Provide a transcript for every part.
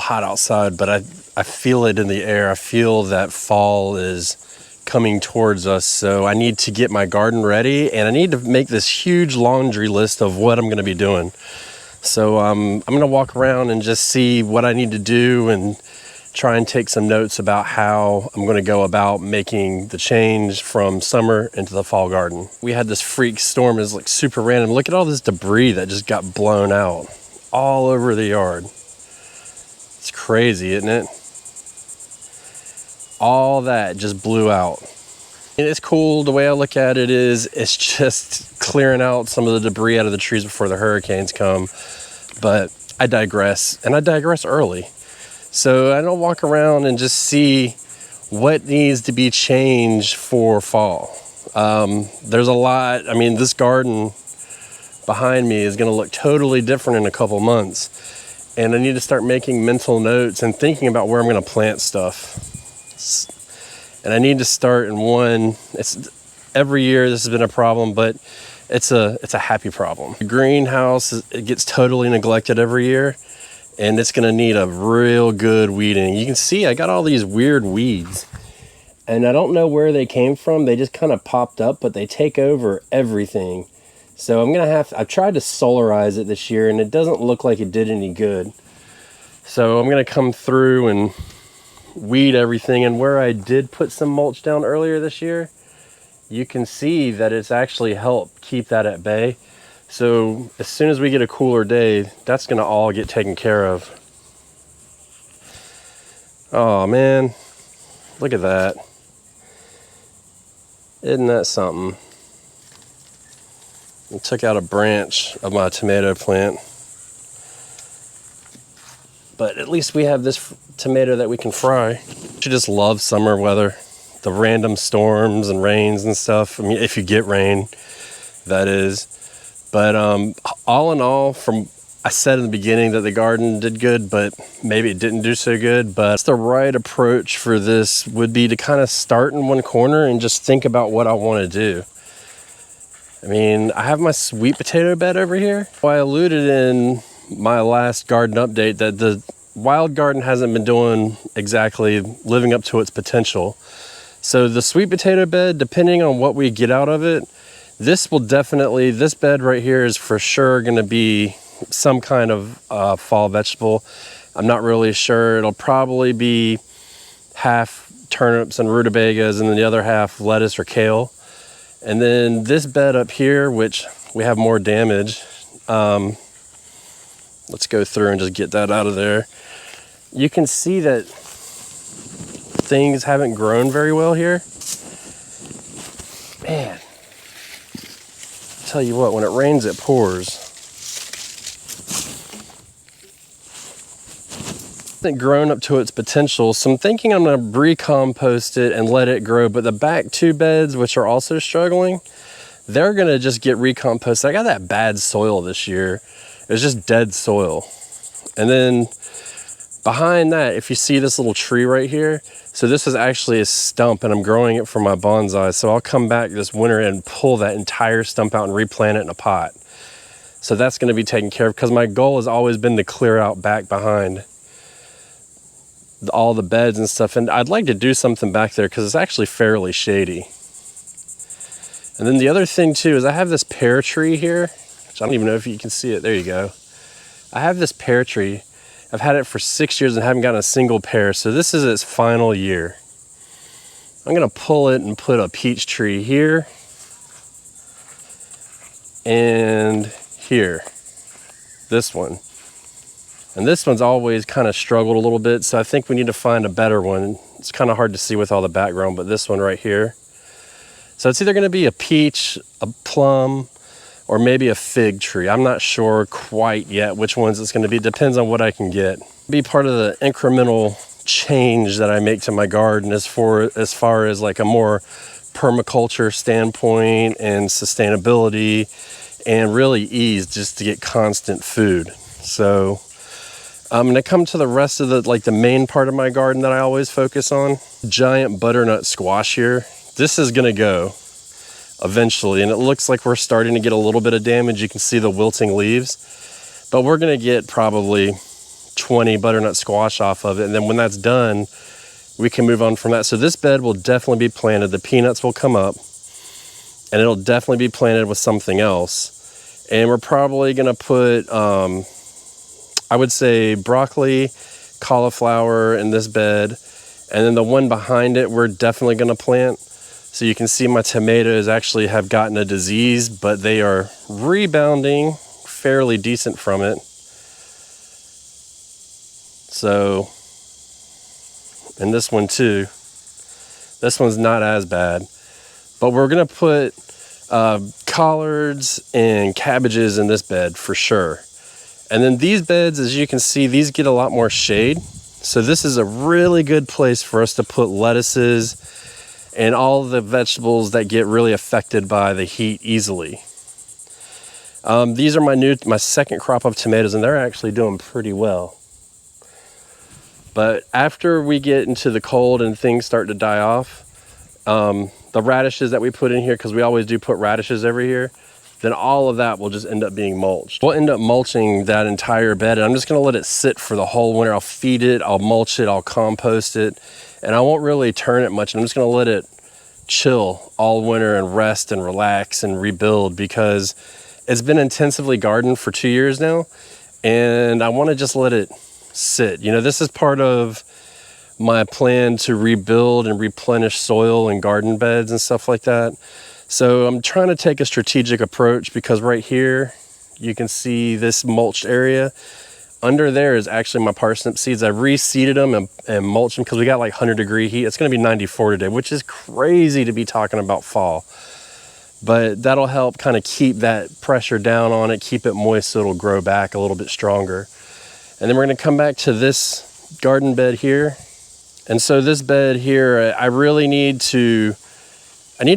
hot outside, but I feel it in the air. I feel that fall is coming towards us. So I need to get my garden ready, and I need to make this huge laundry list of what I'm going to be doing. So I'm going to walk around and just see what I need to do and try and take some notes about how I'm going to go about making the change from summer into the fall garden. We had this freak storm. It's like super random. Look at all this debris that just got blown out all over the yard. It's crazy, isn't it? All that just blew out. And it's cool. The way I look at it is it's just clearing out some of the debris out of the trees before the hurricanes come. But I digress, and I digress early. So I don't walk around and just see what needs to be changed for fall. There's a lot. I mean, this garden behind me is going to look totally different in a couple months. And I need to start making mental notes and thinking about where I'm going to plant stuff. And I need to start in one. It's every year this has been a problem, but it's a happy problem. The greenhouse, it gets totally neglected every year, and it's gonna need a real good weeding. You can see I got all these weird weeds, and I don't know where they came from. They just kind of popped up, but they take over everything. So I've tried to solarize it this year, and it doesn't look like it did any good. So I'm gonna come through and weed everything. And where I did put some mulch down earlier this year, you can see that it's actually helped keep that at bay. So as soon as we get a cooler day, that's gonna all get taken care of. Oh man, look at that. Isn't that something? I took out a branch of my tomato plant. But at least we have this tomato that we can fry. She just loves summer weather. The random storms and rains and stuff. I mean, if you get rain, that is. But all in all, I said in the beginning that the garden did good, but maybe it didn't do so good. But the right approach for this would be to kind of start in one corner and just think about what I want to do. I mean, I have my sweet potato bed over here. Well, I alluded in my last garden update that the wild garden hasn't been doing exactly living up to its potential. So the sweet potato bed, depending on what we get out of it, this bed right here is for sure going to be some kind of fall vegetable. I'm not really sure. It'll probably be half turnips and rutabagas and then the other half lettuce or kale. And then this bed up here, which we have more damage, let's go through and just get that out of there. You can see that things haven't grown very well here. Man, tell you what, when it rains, it pours. It's grown up to its potential, so I'm thinking I'm going to recompost it and let it grow. But the back two beds, which are also struggling, they're going to just get recomposted. I got that bad soil this year. It was just dead soil. And then behind that, if you see this little tree right here, so this is actually a stump and I'm growing it for my bonsai. So I'll come back this winter and pull that entire stump out and replant it in a pot. So that's going to be taken care of because my goal has always been to clear out back behind all the beds and stuff. And I'd like to do something back there because it's actually fairly shady. And then the other thing too is I have this pear tree here, which I don't even know if you can see it. There you go. I have this pear tree. I've had it for 6 years and haven't gotten a single pear. So this is its final year. I'm gonna pull it and put a peach tree here and here, this one. And this one's always kind of struggled a little bit. So I think we need to find a better one. It's kind of hard to see with all the background, but this one right here. So it's either gonna be a peach, a plum, or maybe a fig tree. I'm not sure quite yet which ones it's gonna be. Depends on what I can get. Be part of the incremental change that I make to my garden as far as like a more permaculture standpoint and sustainability and really ease just to get constant food. So I'm gonna come to the rest of the main part of my garden that I always focus on. Giant butternut squash here. This is gonna go eventually, and it looks like we're starting to get a little bit of damage. You can see the wilting leaves, but we're gonna get probably 20 butternut squash off of it. And then when that's done, we can move on from that. So this bed will definitely be planted. The peanuts will come up, and it'll definitely be planted with something else. And we're probably gonna put, I would say broccoli, cauliflower in this bed. And then the one behind it, we're definitely gonna plant. So you can see my tomatoes actually have gotten a disease, but they are rebounding fairly decent from it. So, and this one too. This one's not as bad. But we're gonna put collards and cabbages in this bed for sure. And then these beds, as you can see, these get a lot more shade. So this is a really good place for us to put lettuces and all the vegetables that get really affected by the heat easily. These are my second crop of tomatoes, and they're actually doing pretty well. But after we get into the cold and things start to die off, the radishes that we put in here, because we always do put radishes every year, then all of that will just end up being mulched. We'll end up mulching that entire bed, and I'm just gonna let it sit for the whole winter. I'll feed it, I'll mulch it, I'll compost it, and I won't really turn it much. I'm just gonna let it chill all winter and rest and relax and rebuild, because it's been intensively gardened for 2 years now, and I wanna just let it sit. You know, this is part of my plan to rebuild and replenish soil and garden beds and stuff like that. So I'm trying to take a strategic approach, because right here, you can see this mulched area. Under there is actually my parsnip seeds. I reseeded them and mulched them because we got like 100-degree heat. It's gonna be 94 today, which is crazy to be talking about fall. But that'll help kind of keep that pressure down on it, keep it moist so it'll grow back a little bit stronger. And then we're gonna come back to this garden bed here. And so this bed here, I really need to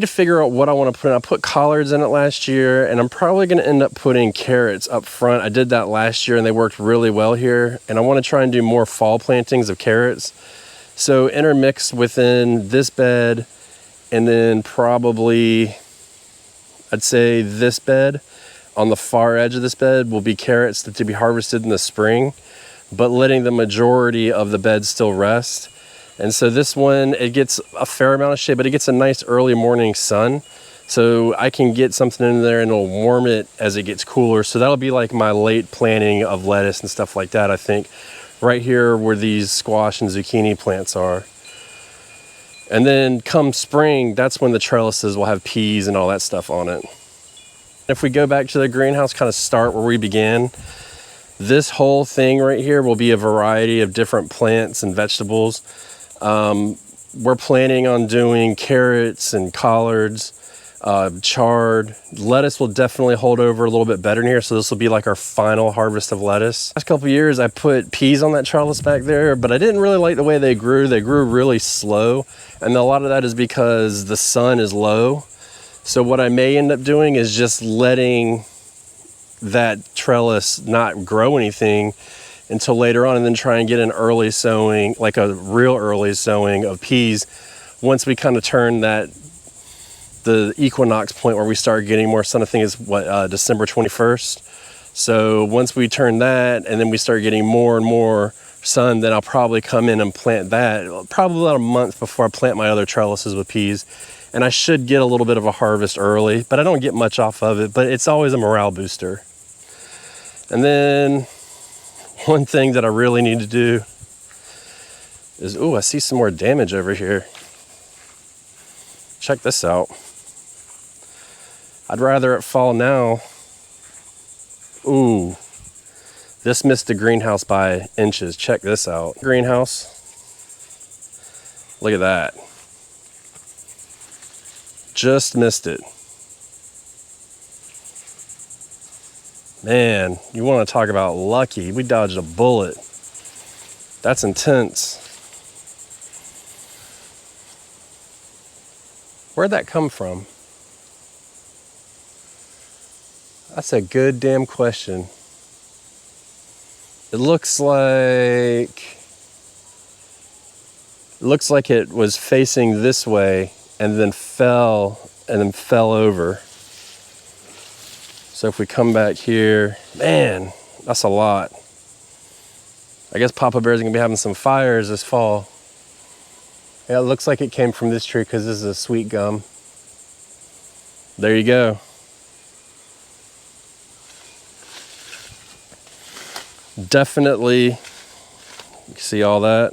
figure out what I want to put in. I put collards in it last year, and I'm probably going to end up putting carrots up front. I did that last year and they worked really well here. And I want to try and do more fall plantings of carrots. So intermix within this bed, and then probably, I'd say this bed, on the far edge of this bed will be carrots to be harvested in the spring, but letting the majority of the bed still rest. And so this one, it gets a fair amount of shade, but it gets a nice early morning sun. So I can get something in there and it'll warm it as it gets cooler. So that'll be like my late planting of lettuce and stuff like that, I think. Right here where these squash and zucchini plants are. And then come spring, that's when the trellises will have peas and all that stuff on it. If we go back to the greenhouse, kind of start where we began, this whole thing right here will be a variety of different plants and vegetables. We're planning on doing carrots and collards, chard. Lettuce will definitely hold over a little bit better in here, so this will be like our final harvest of lettuce. Last couple of years I put peas on that trellis back there, but I didn't really like the way they grew. They grew really slow, and a lot of that is because the sun is low. So what I may end up doing is just letting that trellis not grow anything until later on, and then try and get an early sowing, like a real early sowing of peas, once we kind of turn the equinox point where we start getting more sun. I think is December 21st. So once we turn that, and then we start getting more and more sun, then I'll probably come in and plant that, probably about a month before I plant my other trellises with peas. And I should get a little bit of a harvest early, but I don't get much off of it, but it's always a morale booster. And then one thing that I really need to do is, ooh, I see some more damage over here. Check this out. I'd rather it fall now. Ooh, this missed the greenhouse by inches. Check this out. Greenhouse. Look at that. Just missed it. Man, you want to talk about lucky. We dodged a bullet. That's intense. Where'd that come from? That's a good damn question. It looks like it was facing this way and then fell over. So if we come back here, man, that's a lot. I guess Papa Bear's gonna be having some fires this fall. Yeah, it looks like it came from this tree because this is a sweet gum. There you go. Definitely, you can see all that.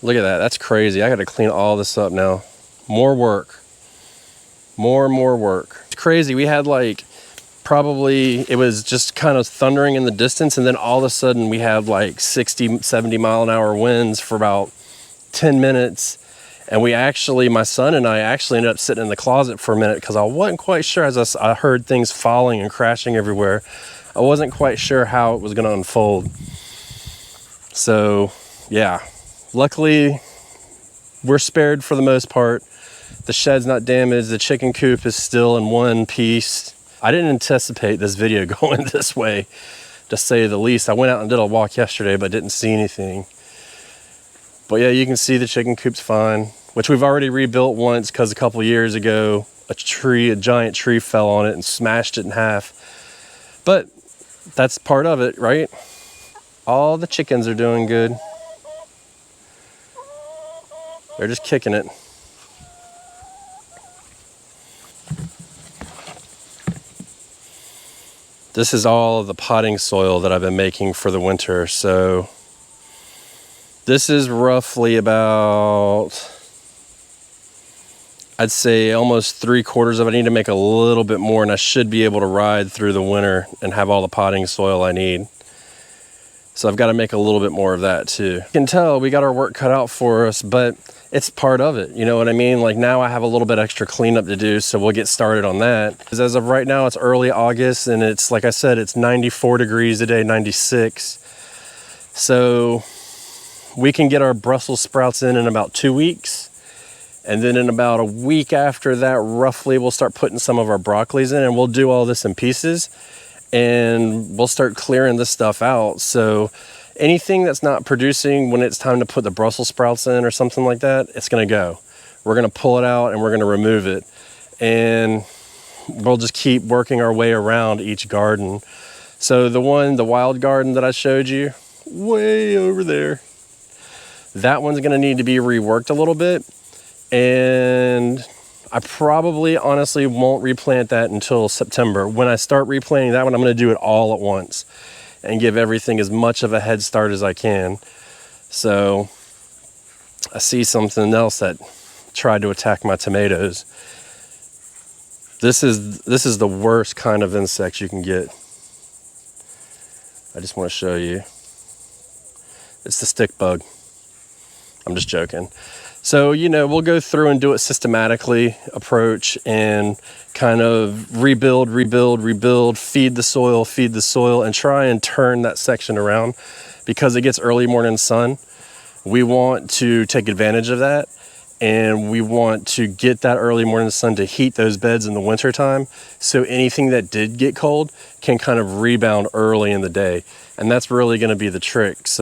Look at that, that's crazy. I gotta clean all this up now. More work, more and more work. It's crazy, we had like, probably, it was just kind of thundering in the distance, and then all of a sudden we had like 60, 70 mile an hour winds for about 10 minutes. And we actually, my son and I actually ended up sitting in the closet for a minute because I wasn't quite sure, as I heard things falling and crashing everywhere. I wasn't quite sure how it was going to unfold. So yeah, luckily we're spared for the most part. The shed's not damaged. The chicken coop is still in one piece. I didn't anticipate this video going this way, to say the least. I went out and did a walk yesterday, but didn't see anything. But yeah, you can see the chicken coop's fine, which we've already rebuilt once because a couple years ago, a giant tree fell on it and smashed it in half. But that's part of it, right? All the chickens are doing good. They're just kicking it. This is all of the potting soil that I've been making for the winter. So this is roughly about, I'd say almost 3/4 of it. I need to make a little bit more, and I should be able to ride through the winter and have all the potting soil I need. So I've got to make a little bit more of that too. You can tell we got our work cut out for us, but it's part of it. You know what I mean? Like now I have a little bit extra cleanup to do, so we'll get started on that. Because as of right now, it's early August, and it's, like I said, it's 94 degrees today, 96. So we can get our Brussels sprouts in about 2 weeks. And then in about a week after that, roughly, we'll start putting some of our broccolis in, and we'll do all this in pieces. And we'll start clearing this stuff out. So anything that's not producing when it's time to put the Brussels sprouts in or something like that, it's gonna go. We're gonna pull it out and we're gonna remove it. And we'll just keep working our way around each garden. So the wild garden that I showed you, way over there, that one's gonna need to be reworked a little bit. And I probably honestly won't replant that until September. When I start replanting that one, I'm gonna do it all at once and give everything as much of a head start as I can. So I see something else that tried to attack my tomatoes. This is the worst kind of insect you can get. I just want to show you. It's the stick bug. I'm just joking. So, you know, we'll go through and do it systematically, approach, and kind of rebuild, feed the soil, and try and turn that section around. Because it gets early morning sun, we want to take advantage of that, and we want to get that early morning sun to heat those beds in the winter time, so anything that did get cold can kind of rebound early in the day. And that's really going to be the trick. So